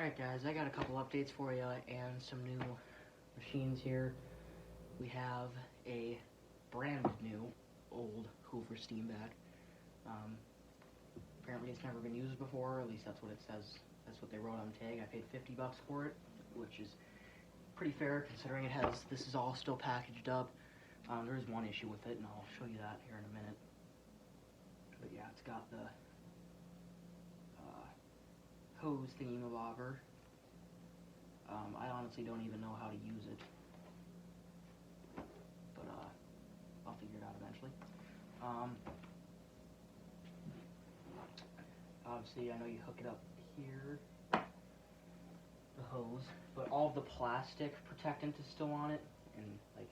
Alright guys, I got a couple updates for you and some new machines here. We have a brand new old Hoover steam bag. Apparently it's never been used before, at least that's what it says. That's what they wrote on the tag. I paid $50 for it, which is pretty fair considering this is all still packaged up. There is one issue with it, and I'll show you that here in a minute. But yeah, it's got the hose thingy-mabobber. I honestly don't even know how to use it, but I'll figure it out eventually. Obviously, I know you hook it up here, the hose, but all of the plastic protectant is still on it, and like,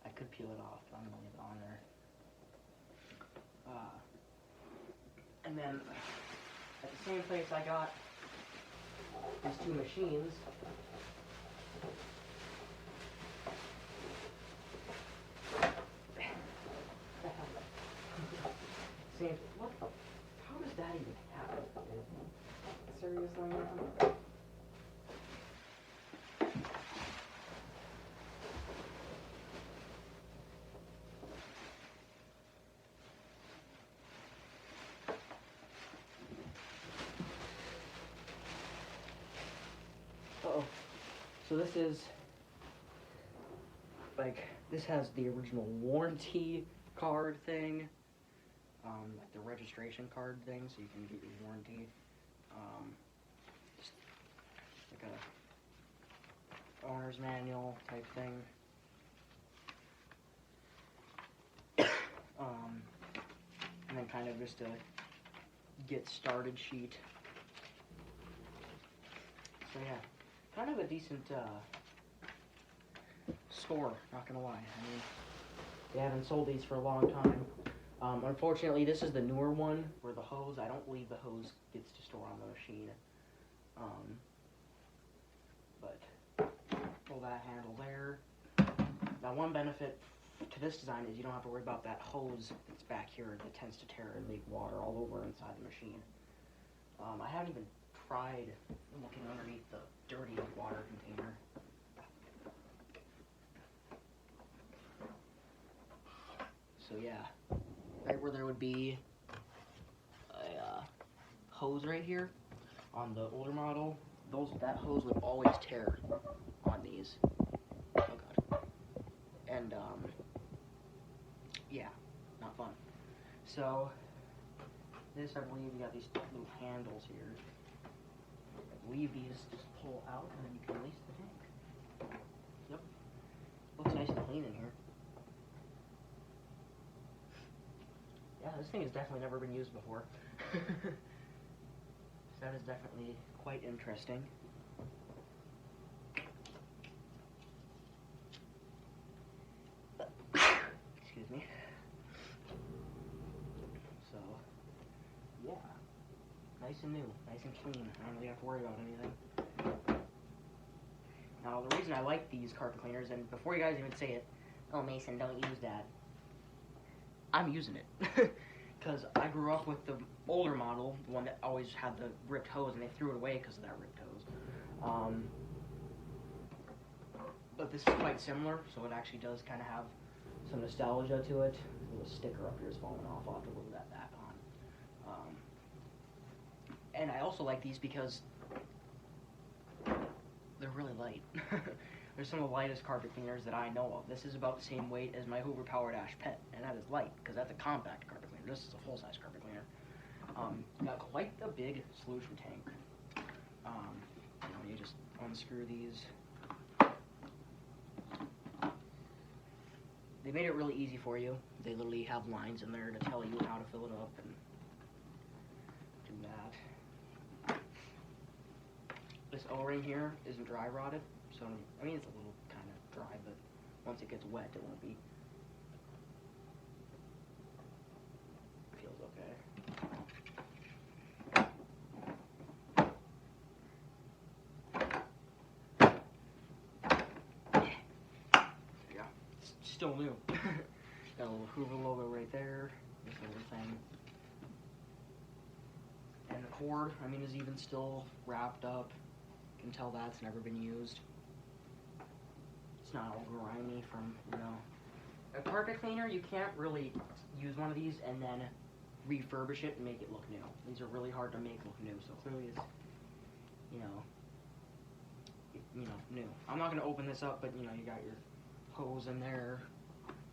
I could peel it off, but I'm gonna leave it on there. And then, at the same place I got these two machines, what? How does that even happen? Seriously, man? Uh-oh. So this is, like, this has the original warranty card thing, like the registration card thing, so you can get your warranty. Just like a owner's manual type thing. And then kind of just a get started sheet. So yeah, kind of a decent score, not gonna lie. I mean, they haven't sold these for a long time. Unfortunately, this is the newer one where the hose, I don't believe the hose gets to store on the machine. But pull that handle there. Now, one benefit to this design is you don't have to worry about that hose that's back here that tends to tear and leak water all over inside the machine. I haven't even tried looking underneath the dirty water container. So yeah, right where there would be a hose right here on the older model, that hose would always tear on these. Oh god. And yeah, not fun. So this, I believe, you got these little handles here. I believe these just pull out and then you can release the tank. Yep. Looks nice and clean in here. Yeah, this thing has definitely never been used before. So that is definitely quite interesting. Excuse me. So, yeah. Nice and new, nice and clean. I don't really have to worry about anything. Now, the reason I like these carpet cleaners, and before you guys even say it, oh Mason, don't use that, I'm using it. Because I grew up with the older model, the one that always had the ripped hose, and they threw it away because of that ripped hose. But this is quite similar, so it actually does kind of have some nostalgia to it. The little sticker up here is falling off. I'll have to glue that back on. And I also like these because they're really light. They're some of the lightest carpet cleaners that I know of. This is about the same weight as my Hoover Power Dash Pet, and that is light, because that's a compact carpet cleaner. This is a full-size carpet cleaner. Got quite a big solution tank. You just unscrew these. They made it really easy for you. They literally have lines in there to tell you how to fill it up and do that. This O-ring here isn't dry rotted, so I mean it's a little kind of dry, but once it gets wet, it won't be. Feels okay. Yeah, it's still new. Got a little Hoover logo right there. This little thing. And cord, I mean, is even still wrapped up. You can tell that's never been used. It's not all grimy from, you know. A carpet cleaner, you can't really use one of these and then refurbish it and make it look new. These are really hard to make look new, so clearly it's, you know, new. I'm not going to open this up, but, you know, you got your hose in there,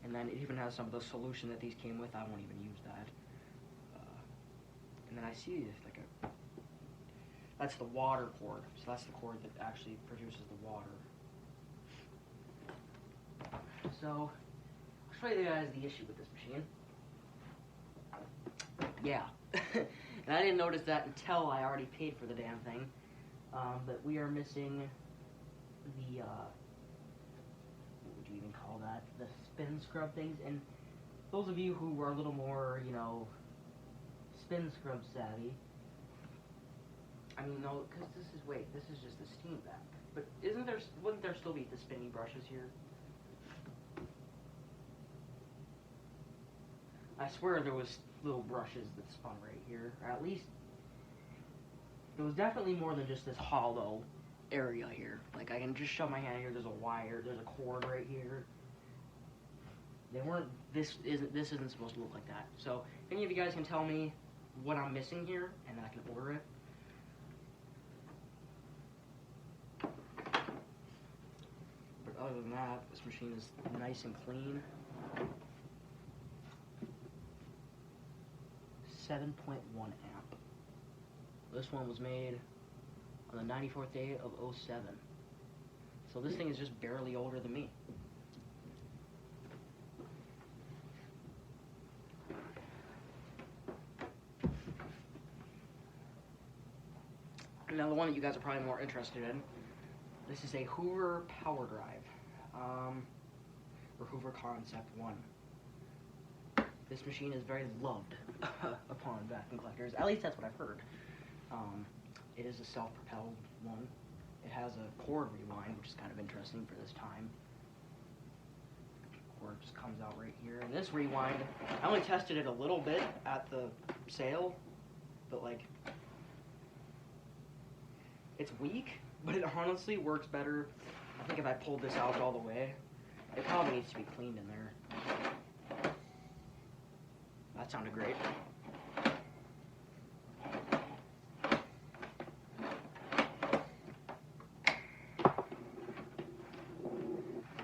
and then it even has some of the solution that these came with. I won't even use that. And then I see like that's the water cord, so that's the cord that actually produces the water. So, I'll show you guys the issue with this machine. Yeah, and I didn't notice that until I already paid for the damn thing. But we are missing the, what would you even call that? The spin scrub things. And those of you who are a little more, you know, spin scrub savvy, I mean, no, because this is just the steam vac. But wouldn't there still be the spinny brushes here? I swear there was little brushes that spun right here, or at least there was definitely more than just this hollow area here. Like, I can just shove my hand here, there's a wire, there's a cord right here. They weren't, this isn't supposed to look like that. So, if any of you guys can tell me what I'm missing here, and then I can order it. But other than that, this machine is nice and clean. 7.1 amp. This one was made on the 94th day of 07. So this thing is just barely older than me. Now the one that you guys are probably more interested in, this is a Hoover Power Drive, or Hoover Concept 1. This machine is very loved upon vacuum collectors. At least that's what I've heard. It is a self-propelled one. It has a cord rewind, which is kind of interesting for this time. Cord just comes out right here. And this rewind, I only tested it a little bit at the sale, but like, it's weak, but it honestly works better. I think if I pulled this out all the way, it probably needs to be cleaned in there. That sounded great.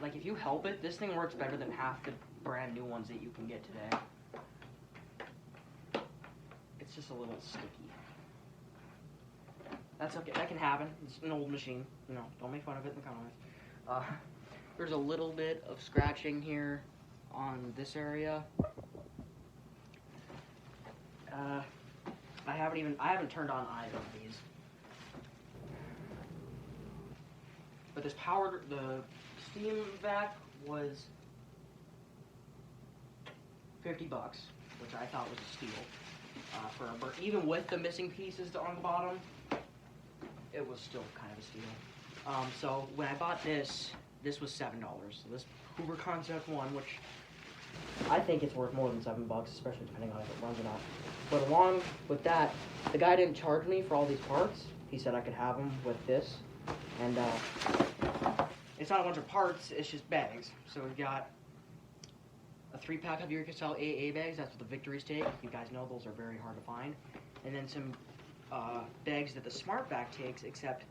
Like, if you help it, this thing works better than half the brand new ones that you can get today. It's just a little sticky. That's okay, that can happen. It's an old machine, you know, don't make fun of it in the comments. There's a little bit of scratching here on this area. I haven't turned on either of these. But the steam vac was $50, which I thought was a steal. Even with the missing pieces on the bottom, it was still kind of a steal. So when I bought this was $7. So this Hoover Concept 1, which I think it's worth more than $7, especially depending on if it runs or not. But along with that, the guy didn't charge me for all these parts. He said I could have them with this. And it's not a bunch of parts, it's just bags. So we've got a 3-pack of Uricacel AA bags. That's what the Victories take. You guys know those are very hard to find. And then some bags that the Smart Vac takes, except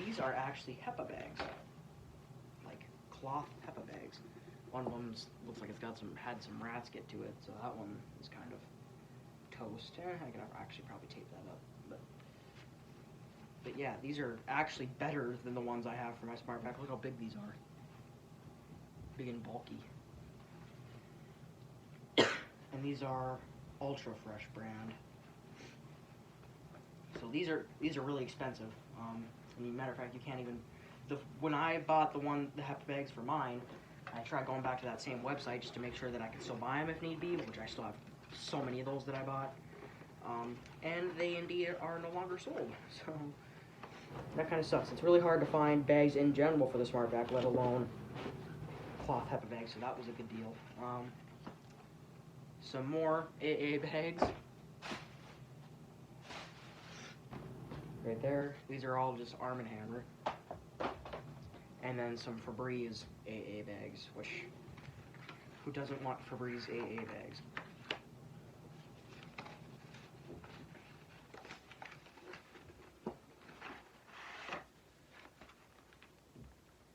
these are actually HEPA bags. Like cloth HEPA bags. One of them looks like it's had some rats get to it, so that one is kind of toast. I could actually probably tape that up. But yeah, these are actually better than the ones I have for my Smart Vac. Look how big these are. Big and bulky. And these are Ultra Fresh brand. So these are really expensive. I mean, matter of fact, you can't even. When I bought the HEPA bags for mine, I tried going back to that same website just to make sure that I could still buy them if need be, which I still have so many of those that I bought. And they indeed are no longer sold. So that kind of sucks. It's really hard to find bags in general for the Smart Vac, let alone cloth HEPA bags, so that was a good deal. Some more AA bags. right there. These are all just Arm & Hammer. And then some Febreze AA bags, which, who doesn't want Febreze AA bags?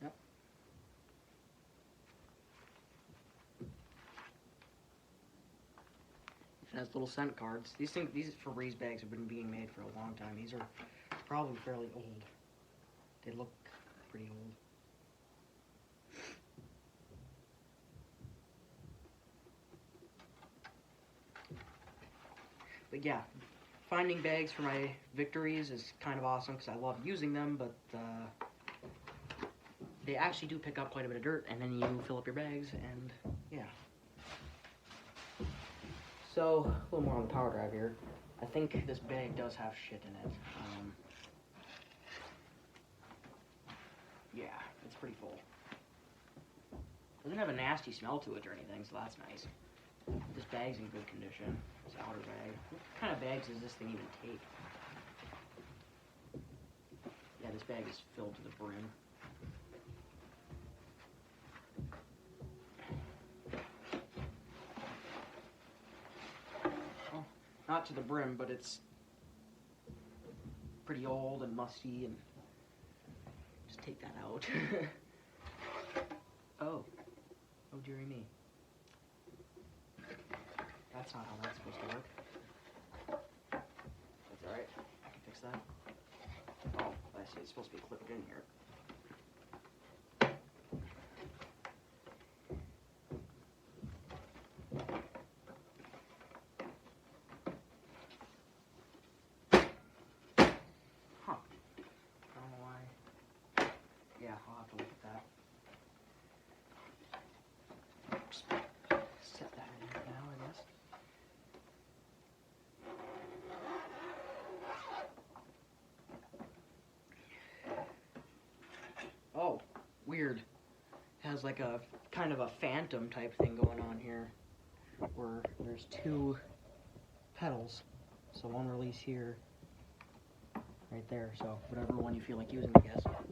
Yep. It has little scent cards. These Febreze bags have been being made for a long time. These are probably fairly old. They look pretty old. But yeah, finding bags for my victories is kind of awesome because I love using them, but they actually do pick up quite a bit of dirt, and then you fill up your bags, and yeah. So, a little more on the power drive here. I think this bag does have shit in it. Yeah, it's pretty full. Doesn't have a nasty smell to it or anything, so that's nice. This bag's in good condition. This outer bag. What kind of bags does this thing even take? Yeah, this bag is filled to the brim. Well, not to the brim, but it's pretty old and musty, and just take that out. Oh dearie me. That's not how that's supposed to work. That's alright. I can fix that. Oh, I see. It's supposed to be clipped in here. Huh. I don't know why. Yeah, I'll have to look at that. Just set that in here now, I guess. Oh, weird. Has like a kind of a phantom type thing going on here, where there's two pedals. So one release here, right there. So whatever one you feel like using, I guess. Wow,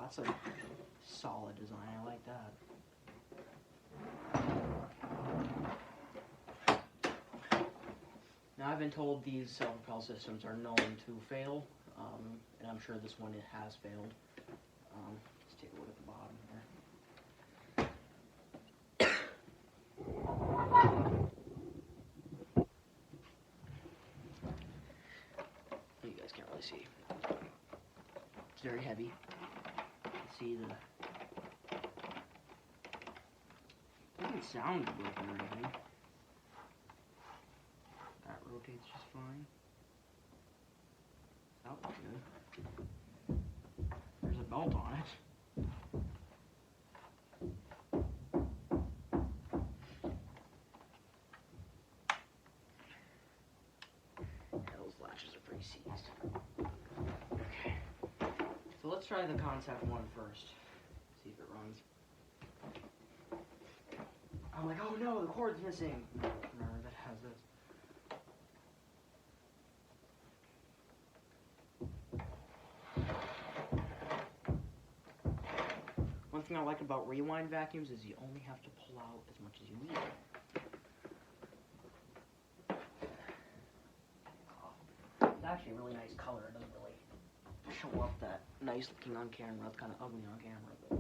that's a solid design. I like that. Now, I've been told these self-propel systems are known to fail, and I'm sure this one has failed. Let's take a look at the bottom here. You guys can't really see. It's very heavy. You can see the... It doesn't sound broken or anything. That rotates just fine. That looks good. There's a belt on it. Yeah, those latches are pretty seized. Okay. So let's try the Concept 1 first. See if it runs. I'm like, oh no, the cord's missing. No, remember that has this. One thing I like about rewind vacuums is you only have to pull out as much as you need. It's actually a really nice color. It doesn't really show up that nice looking on camera. It's kind of ugly on camera, but...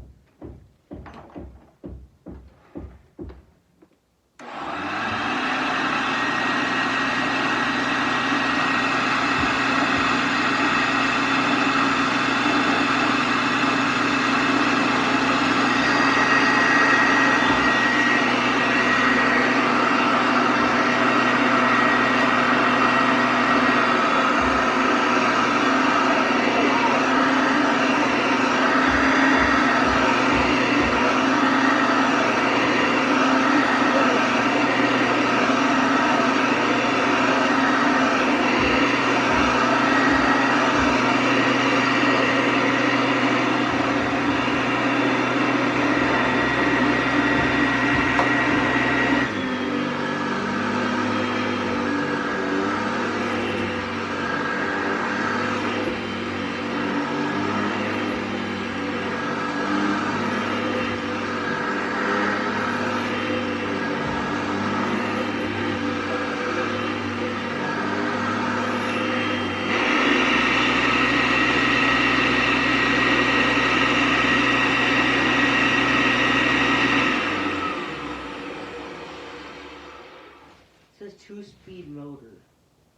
2-speed motor.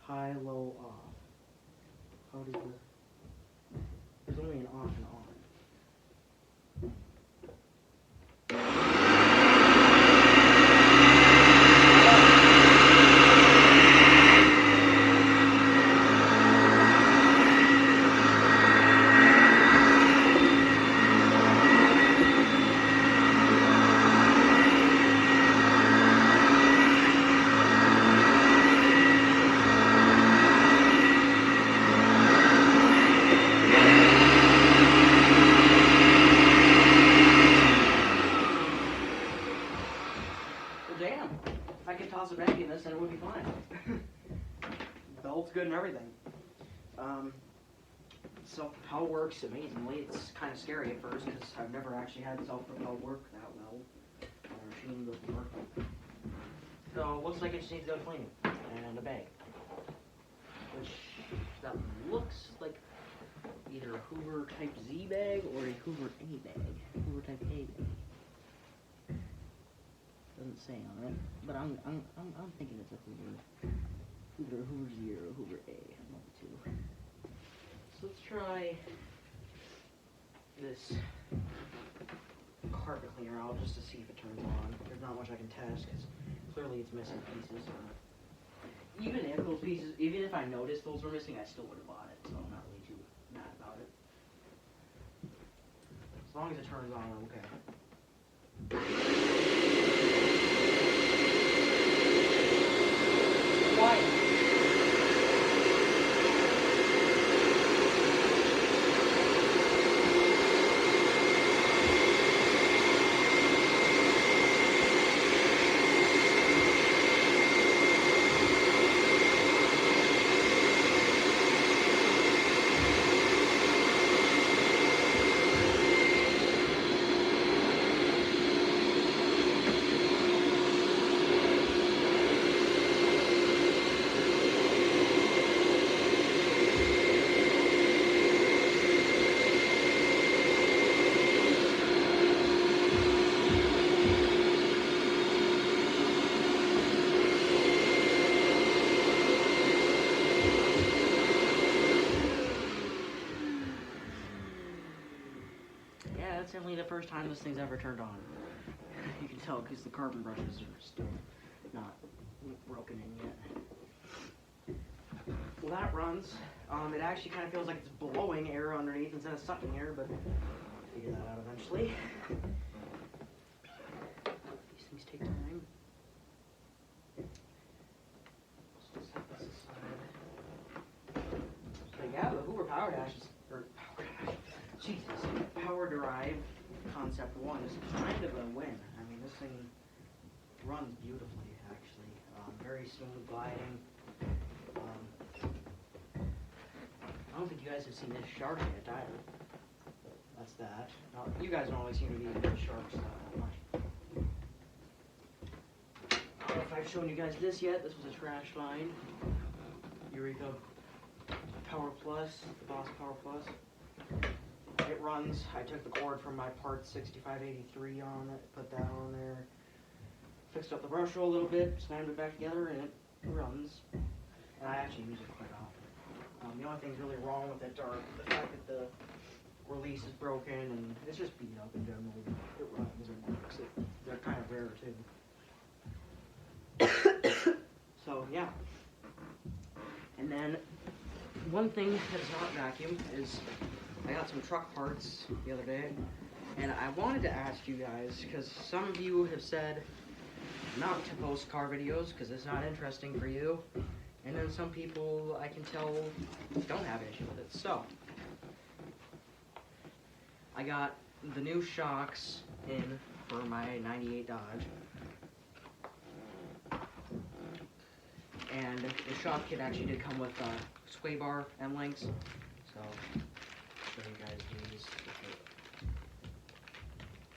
High, low, off. How does the... There's only an off and on. Damn, if I could toss it back in this, then it would be fine. Belt's good and everything. So how it works amazingly. It's kind of scary at first because I've never actually had self-propelled work that well on a machine before. So it looks like it just needs to go to cleaning and a bag, which that looks like either a Hoover Type Z bag or a Hoover A bag. Hoover Type A bag. Doesn't say on it, but I'm thinking it's a Hoover Z or a Hoover A, one of the two. So let's try this carpet cleaner out just to see if it turns on. There's not much I can test because clearly it's missing pieces. Even if those pieces, even if I noticed those were missing, I still would have bought it. So I'm not really too mad about it. As long as it turns on, I'm okay. Quiet. That's definitely the first time this thing's ever turned on. You can tell because the carbon brushes are still not broken in yet. Well, that runs. It actually kind of feels like it's blowing air underneath instead of sucking air, but I'll figure that out eventually. These things take time. Let's set this aside. So yeah, the Hoover Power Dash is, Jesus, Power Drive Concept 1 is kind of a win. I mean, this thing runs beautifully, actually. Very smooth gliding. I don't think you guys have seen this shark yet either. That's that. You guys don't always seem to be into sharks that much. I don't know if I've shown you guys this yet. This was a trash line. Eureka Power Plus, the Boss Power Plus. It runs. I took the cord from my part 6583 on it, put that on there, fixed up the brush roll a little bit, slammed it back together, and it runs. And I actually use it quite often. The only things really wrong with it are the fact that the release is broken and it's just beat up in general. It runs and works. They're kind of rare too. So yeah. And then one thing that's not vacuum is I got some truck parts the other day, and I wanted to ask you guys, because some of you have said not to post car videos because it's not interesting for you, and then some people, I can tell, don't have an issue with it. So, I got the new shocks in for my 98 Dodge, and the shock kit actually did come with sway bar end links, so show you guys these.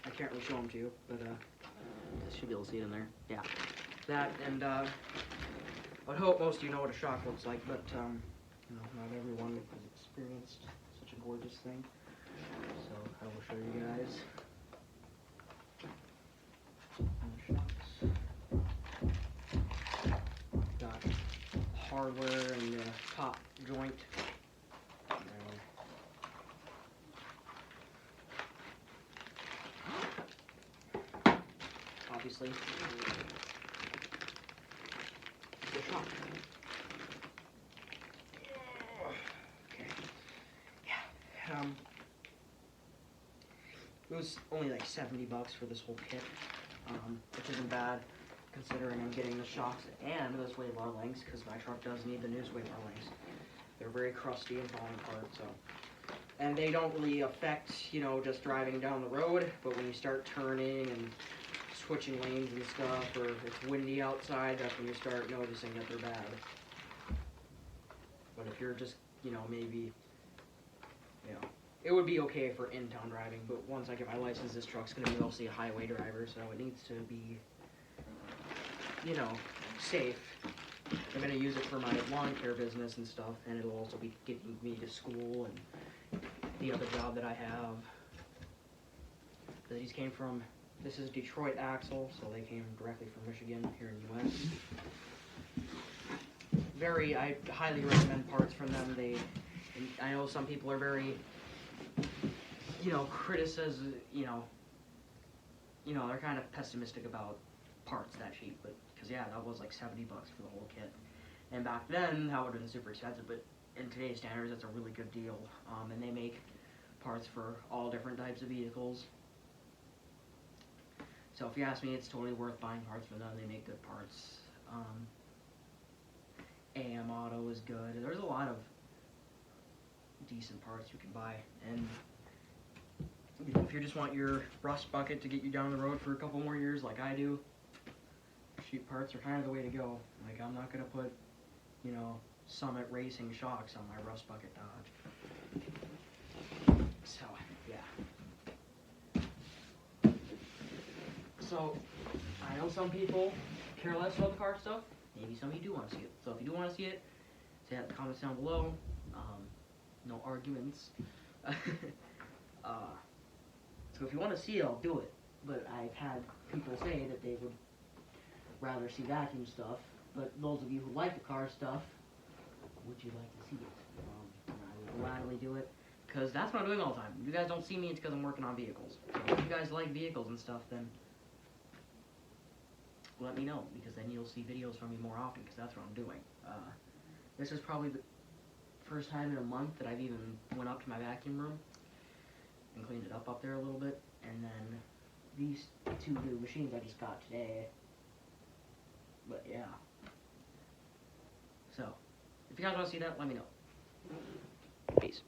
I can't really show them to you, but you should be able to see it in there. Yeah, that, and I would hope most of you know what a shock looks like, but you know, not everyone has experienced such a gorgeous thing. So I will show you guys. Shocks. Got hardware and the top joint. Obviously, the shock. Okay. Yeah. It was only like $70 for this whole kit, which isn't bad considering I'm getting the shocks and the sway bar links, because my truck does need the new sway bar links. They're very crusty and falling apart, so. And they don't really affect, you know, just driving down the road, but when you start turning and switching lanes and stuff, or it's windy outside, that's when you start noticing that they're bad. But if you're just, you know, maybe, you know, it would be okay for in-town driving, but once I get my license, this truck's going to be mostly a highway driver, so it needs to be, you know, safe. I'm going to use it for my lawn care business and stuff, and it'll also be getting me to school and the other job that I have. These came from, this is Detroit Axle, so they came directly from Michigan here in the U.S. I highly recommend parts from them. I know some people are very, you know, they're kind of pessimistic about parts that cheap, but, because yeah, that was like $70 for the whole kit. And back then, that would have been super expensive, but in today's standards, that's a really good deal. And they make parts for all different types of vehicles. So if you ask me, it's totally worth buying parts from them. They make good parts. AM Auto is good. There's a lot of decent parts you can buy. And you know, if you just want your rust bucket to get you down the road for a couple more years like I do, cheap parts are kind of the way to go. Like, I'm not going to put, you know, Summit Racing shocks on my rust bucket Dodge. So, yeah. So, I know some people care less about the car stuff. Maybe some of you do want to see it. So if you do want to see it, say that in the comments down below. No arguments. So if you want to see it, I'll do it. But I've had people say that they would rather see vacuum stuff. But those of you who like the car stuff, would you like to see it? And I will gladly do it, because that's what I'm doing all the time. If you guys don't see me, it's because I'm working on vehicles. So if you guys like vehicles and stuff, then let me know, because then you'll see videos from me more often, because that's what I'm doing. This is probably the first time in a month that I've even went up to my vacuum room and cleaned it up there a little bit. And then these two new machines I just got today. But yeah. So, if you guys want to see that, let me know. Peace.